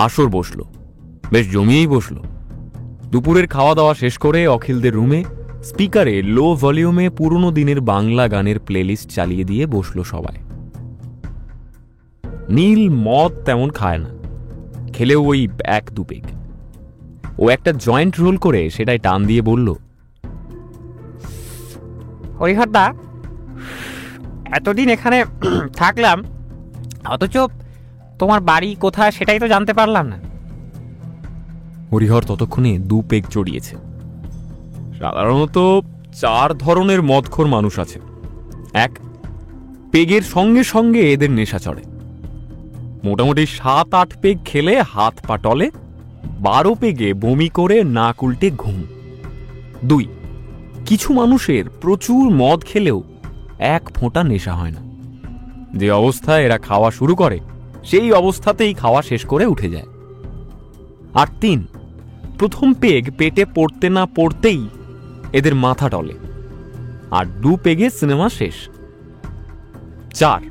আসর বসলো, বেশ জমিয়েই বসলো। দুপুরের খাওয়া দাওয়া শেষ করে অখিলদের রুমে স্পিকারে লো ভলিউমে পুরনো দিনের বাংলা গানের প্লেলিস্ট চালিয়ে দিয়ে বসলো সবাই। নীল মদ তেমন খায় না, খেলেও ওই 1-2 পেগ। ও একটা জয়েন্ট রোল করে সেটাই টান দিয়ে বলল, হরিহরদা, এতদিন এখানে থাকলাম, অথচ তোমার বাড়ি কোথায় সেটাই তো জানতে পারলাম না। হরিহর ততক্ষণে 2 পেগ চড়িয়েছে। সাধারণত 4 ধরনের মদখোর মানুষ আছে। 1, পেগের সঙ্গে সঙ্গে এদের নেশা চড়ে। মোটামুটি 7-8 পেগ খেলে হাত পা টলে, 12 পেগে বমি করে নাক উল্টে ঘুম। 2, কিছু মানুষের প্রচুর মদ খেলেও 1 ফোঁটা নেশা হয় না। যে অবস্থায় এরা খাওয়া শুরু করে সেই অবস্থাতেই খাওয়া শেষ করে উঠে যায়। আর 3, প্রথম পেগ পেটে পড়তে না পড়তেই এদের মাথা টলে, আর 2 পেগে সিনেমা শেষ। 4,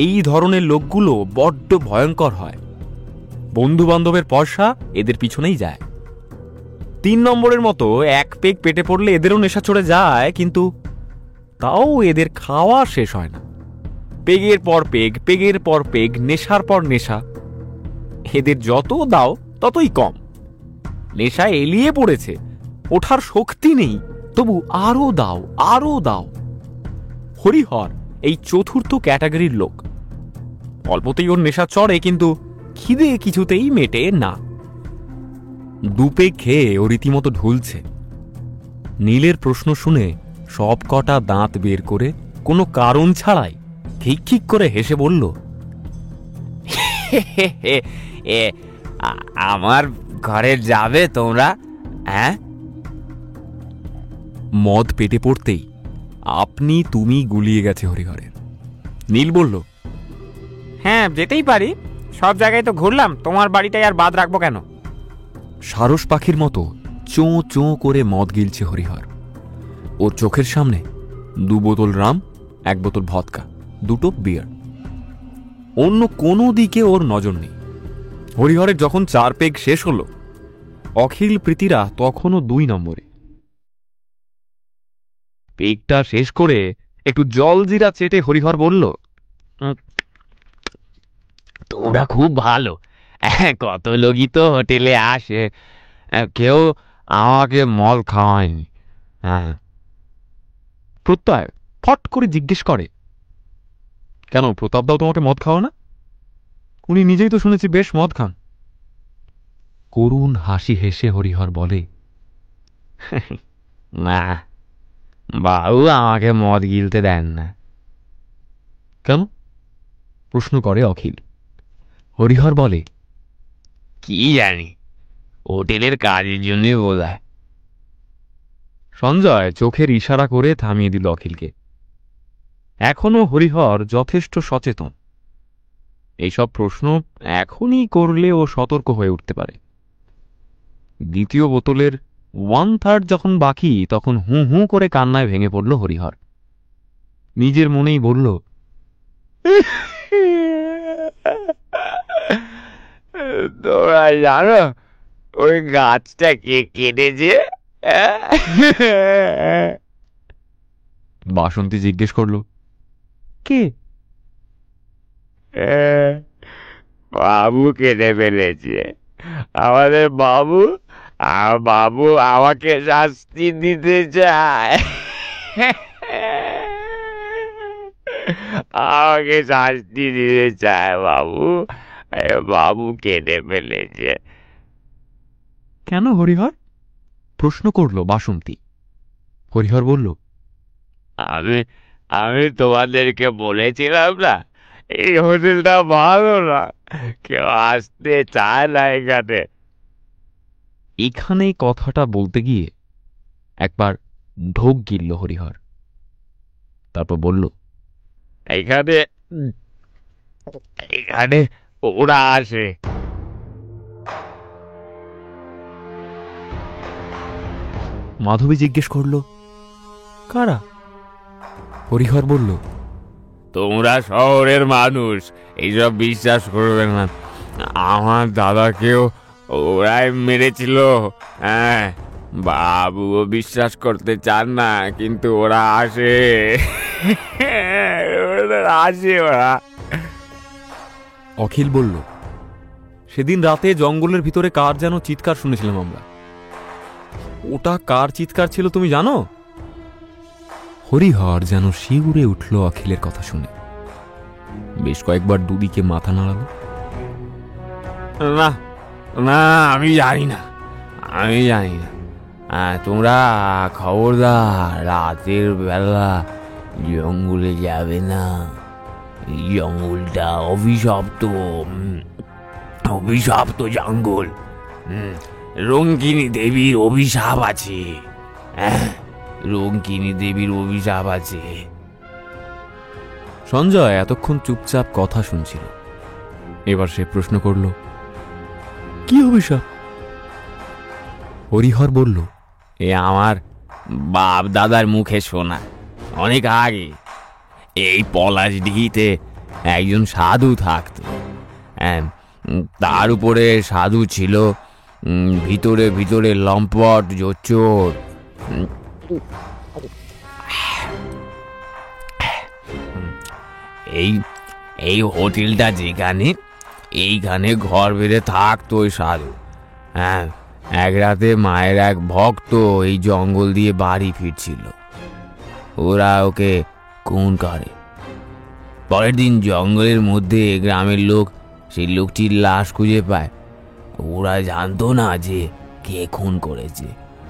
এই ধরনের লোকগুলো বড্ড ভয়ঙ্কর হয়। বন্ধু বান্ধবের পয়সা এদের পিছনেই যায়। 3 নম্বরের মতো 1 পেগ পেটে পড়লে এদেরও নেশা চড়ে যায়, কিন্তু তাও এদের খাওয়া শেষ হয় না। পেগের পর পেগ, পেগের পর পেগ, নেশার পর নেশা। এদের যত দাও ততই কম। নেশা এলিয়ে পড়েছে, ওঠার শক্তি নেই, তবু আরো দাও, আরো দাও। হরিহর এই চতুর্থ ক্যাটাগরির লোক। অল্পতেই ওর নেশা চড়ে, কিন্তু খিদে কিছুতেই মেটে না। 2 পেগ খেয়ে ও রীতিমতো ঢুলছে। নীলের প্রশ্ন শুনে সব কটা দাঁত বের করে কোনো কারণ ছাড়াই ঠিক ঠিক করে হেসে বলল, আমার ঘরে যাবে তোমরা? হ্যাঁ? মদ পেটে পড়তেই আপনি তুমি গুলিয়ে গেছে হরিহরের। নীল বলল, হ্যাঁ, যেতেই পারি, সব জায়গায় তো ঘুরলাম, তোমার বাড়িটাই আর বাদ রাখবো কেন? সারস পাখির মতো চোঁ চোঁ করে মদ গিলছে হরিহর। ওর চোখের সামনে 2 বোতল রাম, 1 বোতল ভদকা, 2টো বিয়ার। অন্য কোনো দিকে ওর নজর নেই। হরিহরের যখন 4 পেগ শেষ হলো, অখিল প্রীতিরা তখনও 2 নম্বরে। পেগটা শেষ করে একটু জলজিরা চেটে হরিহর বলল, তোমরা খুব ভালো। কত লোকই তো হোটেলে আসে, কেউ আমাকে মদ খাওয়ায়নি। হ্যাঁ। প্রত্যয় ফট করে জিজ্ঞেস করে, কেন প্রতাপদাও তোমাকে মদ খাওয়া না? উনি নিজেই তো শুনেছি বেশ মদ খান। করুণ হাসি হেসে হরিহর বলে, না, বাবু আমাকে মদ গিলতে দেন না। কেন? প্রশ্ন করে অখিল। হরিহর বলে, কি জানি, হোটেলের কাজের জন্য বোধহয়। সঞ্জয় চোখের ইশারা করে থামিয়ে দিল অখিলকে। এখনো হরিহর যথেষ্ট সচেতন। এইসব প্রশ্ন এখনই করলে ও সতর্ক হয়ে উঠতে পারে। দ্বিতীয় বোতলের 1/3 যখন বাকি, তখন হু হু করে কান্নায় ভেঙে পড়ল হরিহর। নিজের মনেই বলল, তোমরা জানো ওই গাছটা কে কেটেছে? বাসন্তী জিজ্ঞেস করল, কে? বাবু কেটে ফেলেছে, আমাদের বাবু। আর বাবু আমাকে শাস্তি দিতে চায়। আমাকে শাস্তি দিতে চায় বাবু। বাবু কেটে ফেলেছে। কেন হরিহর? প্রশ্ন করল বাসন্তী। হরিহর বলল, আমি আমি তোমাদেরকে বলেছিলাম না, এই হোটেলটা ভালো না, কেউ আসতে চায় না এখানে। এখানেই কথাটা বলতে গিয়ে একবার ঢোক গিলল হরিহর। তারপর বলল, এখানে এখানে ওরা আসে। মাধবী জিজ্ঞেস করল, কারা? হরিহর বলল, তোমরা শহরের মানুষ, এইসব বিশ্বাস করবে না। আমার দাদাকেও ওরাই মেরেছিল। হ্যাঁ, বাবুও বিশ্বাস করতে চান না, কিন্তু ওরা আসে। ওরা অখিল বলল, সেদিন রাতে জঙ্গলের ভিতরে কার যেন চিৎকার শুনেছিলাম আমরা। ওটা কার চিৎকার ছিল তুমি জানো? হরিহর যেন শিউরে উঠল অখিলের কথা শুনে। বেশ কয়েকবার দুদিকে মাথা নাড়ালো। না না, আমি জানি না। তোমরা খবরদার রাতের বেলা জঙ্গলে যাবে না। জঙ্গলটা অভিশপ্ত জঙ্গল। রঙ্কিনী দেবীর অভিশাপ আছে। রঙ্কিনী দেবীর অভিশাপ আছে। সঞ্জয় এতক্ষণ চুপচাপ কথা শুনছিল। এবার সে প্রশ্ন করল, কি অভিশাপ? হরিহর বলল, এ আমার বাপ দাদার মুখে শোনা। অনেক আগে এই পলাশডিহিতে একজন সাধু থাকত। তার উপরে সাধু ছিল ভিতরে ভিতরে লম্পট জোচ্চোর। এই হোটেলটা যেখানে, এইখানে ঘর বেঁধে থাকতো ওই সাধু। হ্যাঁ, এক রাতে মায়ের এক ভক্ত এই জঙ্গল দিয়ে বাড়ি ফিরছিল। ওরা ওকে খুন করে। পরের দিন জঙ্গলের মধ্যে গ্রামের লোক সেই লোকটির লাশ খুঁজে পায়। ওরা জানতো না যে কে খুন করেছে,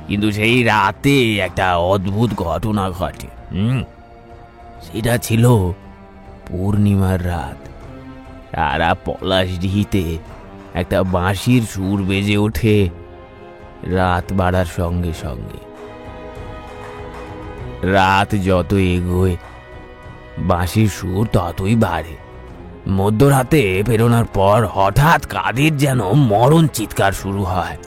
কিন্তু সেই রাতে একটা অদ্ভুত ঘটনা ঘটে। সেটা ছিল পূর্ণিমার রাত। সারা পলাশডিহিতে একটা বাঁশির সুর বেজে ওঠে রাত বাড়ার সঙ্গে সঙ্গে। রাত যত এগোয় বাঁশির সুর ততই বাড়ে। মধ্যরাতে বেরোনোর পর হঠাৎ কাদের যেন মরণ চিৎকার শুরু হয়।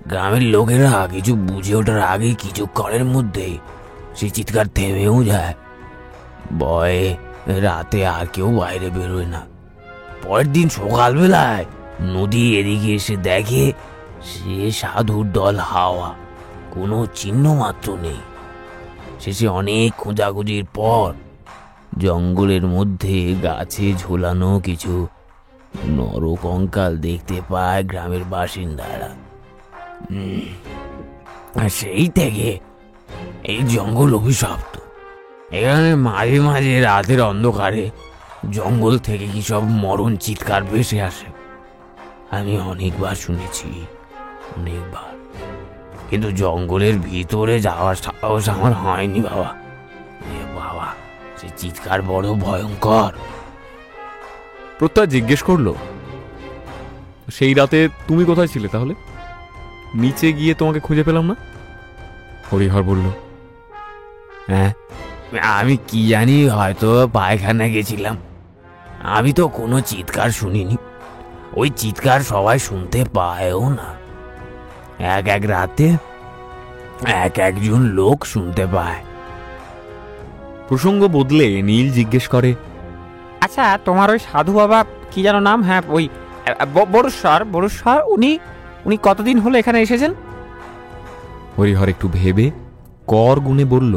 গ্রামের লোকেরা কিছু বুঝে ওঠার আগে কিছুক্ষণের মধ্যেই সেই চিৎকার থেমেও যায়। ভয়ে রাতে আর কেউ বাইরে বেরোয় না। পরের দিন সকালবেলায় নদী এদিকে এসে দেখে সে সাধুর দল হাওয়া, কোনো চিহ্ন মাত্র নেই। শেষে অনেক খোঁজাখুঁজির পর জঙ্গলের মধ্যে গাছে ঝোলানো কিছু নরকঙ্কাল দেখতে পায় গ্রামের বাসিন্দারা। সেই থেকে এই জঙ্গল অভিশপ্ত। এখানে মাঝে মাঝে রাতের অন্ধকারে জঙ্গল থেকে কি সব মরণ চিৎকার ভেসে আসে। আমি অনেকবার শুনেছি, অনেকবার, কিন্তু জঙ্গলের ভিতরে যাওয়ার সাহস আমার হয়নি বাবা। বাবা, সে চিৎকার বড় ভয়ঙ্কর। প্রত্যয় জিজ্ঞেস করলো, সেই রাতে তুমি কোথায় ছিলে তাহলে? নিচে গিয়ে তোমাকে খুঁজে পেলাম না। হরিহর বলল, হ্যাঁ, আমি কি জানি, হয়তো পায়খানা গেছিলাম। আমি তো কোনো চিৎকার শুনিনি। ওই চিৎকার সবাই শুনতে পায়ও না। এক এক রাতে এক একজন লোক শুনতে পায়। প্রসঙ্গ বদলে নীল জিজ্ঞেস করে, আচ্ছা, তোমার ওই সাধু বাবা কি যেন নাম? হ্যাঁ, ওই বড়স্বর, উনি কতদিন হলো এখানে এসেছেন? হরিহর একটু ভেবে কর গুনে বলল,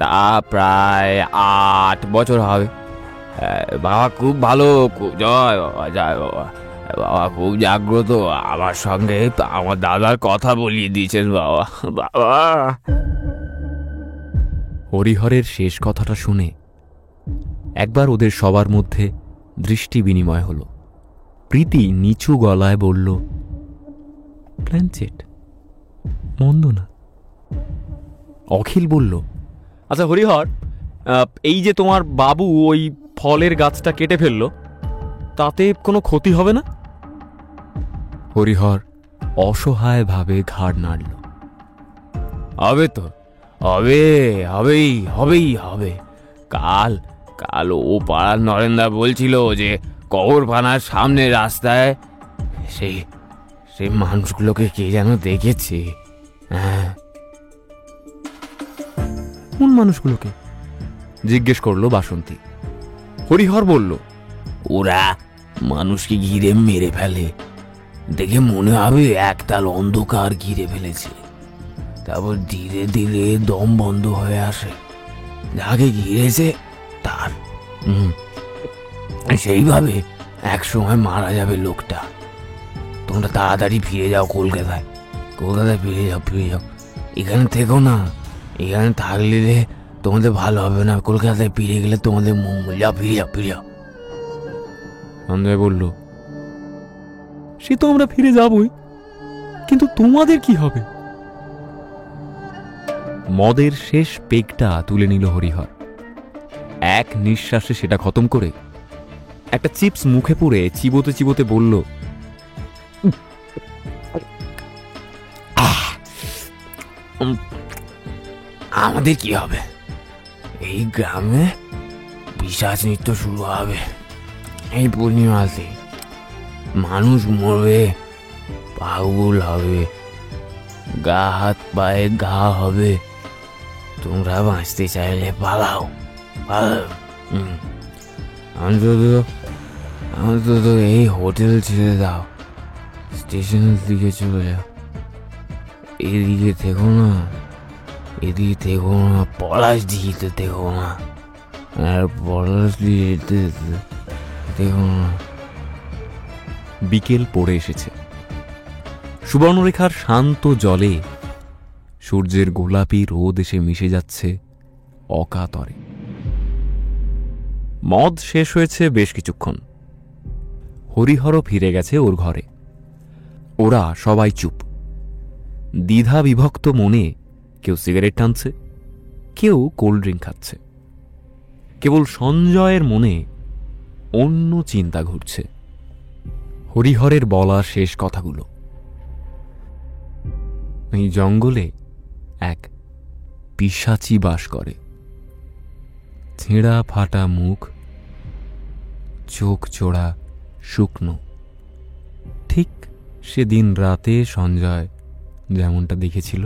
তা প্রায় 8 বছর হবে। বাবা খুব ভালো, জয় বাবা, জয় বাবা। বাবা খুব জাগ্রত। আমার সঙ্গে আমার দাদার কথা বলিয়ে দিয়েছেন বাবা। বাবা। হরিহরের শেষ কথাটা শুনে একবার ওদের সবার মধ্যে দৃষ্টি বিনিময় হলো। প্রীতি নিচু গলায় বলল, প্ল্যানচেট, মন্দ না। অখিল বলল, আচ্ছা হরিহর, এই যে তোমার বাবু ওই ফলের গাছটা কেটে ফেললো, তাতে কোনো ক্ষতি হবে না? হরিহর অসহায়ভাবে ঘাড় নাড়ল। হবে তো, হবে। কাল ও পাড়ার নরেন্দা বলছিল যে কবরখানার সামনে রাস্তায় সেই মানুষগুলোকে কে যেন দেখেছে। হ্যাঁ। কোন মানুষগুলোকে জিজ্ঞেস করলো বাসন্তী। হরিহর বলল, ওরা মানুষকে ঘিরে মেরে ফেলে, দেখে মনে হবে একতাল অন্ধকার ঘিরে ফেলেছে। তারপর ধীরে ধীরে দম বন্ধ হয়ে আসে, যাকে ঘিরেছে তার। সেইভাবে এক সময় মারা যাবে লোকটা। তোমরা তাড়াতাড়ি ফিরে যাও কলকাতায়, কলকাতায় ফিরে যাও। এখানে থেকো না, এখানে থাকলে তোমাদের ভালো হবে না। কলকাতায় ফিরে গেলে তোমাদের মঙ্গল। যাও, ফিরে যাও। সঞ্জয় বলল, সে তো আমরা ফিরে যাবই, কিন্তু তোমাদের কি হবে? মদের শেষ পেগটা তুলে নিল হরিহর। এক নিঃশ্বাসে সেটা খতম করে একটা চিপস মুখে পুরে চিবোতে চিবোতে বলল, আমাদের কি হবে? এই গ্রামে পিশাচ নৃত্য শুরু হবে এই পূর্ণিমাতে। মানুষ মরবে, পাগল হবে, গা হাত পায়ে ঘা হবে। তোমরা বাঁচতে চাইলে পালাও। অন্তত এই হোটেল ছেড়ে দাও, স্টেশনের দিকে চলে যাও। এদিকে থেকো না, পলাশ দিতে থেকো না, আর পলাশ দিতে থেকো না। বিকেল পড়ে এসেছে। সুবর্ণরেখার শান্ত জলে সূর্যের গোলাপি রোদ এসে মিশে যাচ্ছে অকাতরে। মদ শেষ হয়েছে বেশ কিছুক্ষণ। হরিহরও ফিরে গেছে ওর ঘরে। ওরা সবাই চুপ, দ্বিধা বিভক্ত মনে। কেউ সিগারেট টানছে, কেউ কোল্ড ড্রিঙ্ক খাচ্ছে। কেবল সঞ্জয়ের মনে অন্য চিন্তা ঘুরছে। হরিহরের বলা শেষ কথাগুলো। এই জঙ্গলে এক পিশাচি বাস করে। ছেঁড়া ফাটা মুখ, চোখ চোড়া, শুকনো। ঠিক সেদিন রাতে সঞ্জয় যেমনটা দেখেছিল।